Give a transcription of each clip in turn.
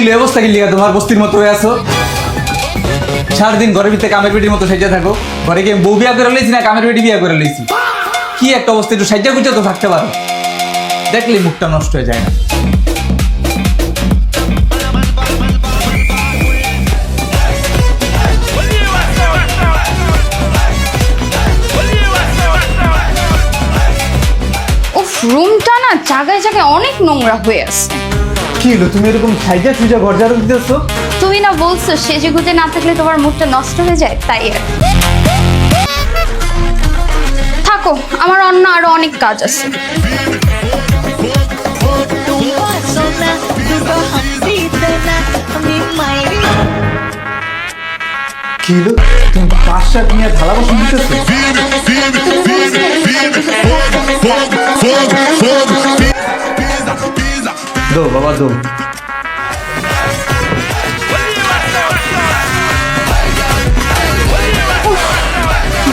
লো অবস্থা কি লিগা তোমার বস্তির মতো হয়ে আছো? সারাদিন ঘরের ভিতরে কামের পেটির মতো সাইজা থাকো। ঘরে কি আমি বউ বিয়া করে লইছি না কামের পেটি বিয়া করে লইছি? কি একটা অবস্থা, একটু সাইজা গুজা তো থাকতে পারো। দেখলেই মুখটা নষ্ট হয়ে যায় না। উফ, রুমটা না জায়গায় জায়গায় অনেক নোংরা হয়ে আছে। কি হলো, তুমি এরকম সাইজা সুজা ঘর ঝাড়ু দিতেছো? তুমি না বলছো সেজে গুজে না থাকলে তোমার মুডটা নষ্ট হয়ে যায়, তাই আর কি। থাকো, আমার অন্য আরো অনেক কাজ আছে। কি হলো, তুমি 5 নিয়ে থালা বাসন দিতেছো? দো বাবা দো।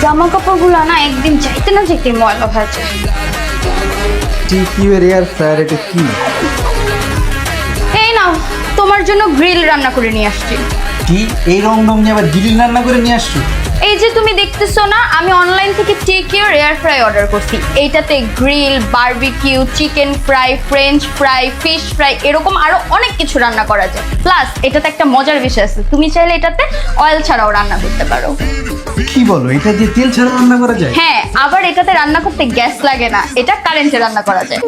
জামা কাপড়গুলো না একদিন চাইতে না চাইতে ময়লা হয়ে যায়। টিকিউ এয়ার ফ্রায়ার, এটা কি? এই নাও, তোমার জন্য গ্রিল রান্না করে নিয়ে আসছি। কি এই রং রং নিয়ে আবার গ্রিল রান্না করে নিয়ে আসছো? এই যে তুমি দেখতেছো না, আমি অনলাইন থেকে টেকিওর এয়ার ফ্রাই অর্ডার করছি। এইটাতে grill, barbecue, chicken fry, French fry, fish fry, এরকম আরো অনেক কিছু রান্না করা যায়। প্লাস এটাতে একটা মজার বিষয় আছে, তুমি চাইলে এটাতে অয়েল ছাড়াও রান্না করতে পারো। কি বলো, এটা দিয়ে তেল ছাড়া রান্না করা যায়? হ্যাঁ, আবার এটাতে রান্না করতে গ্যাস লাগে না, এটা কারেন্টে রান্না করা যায়।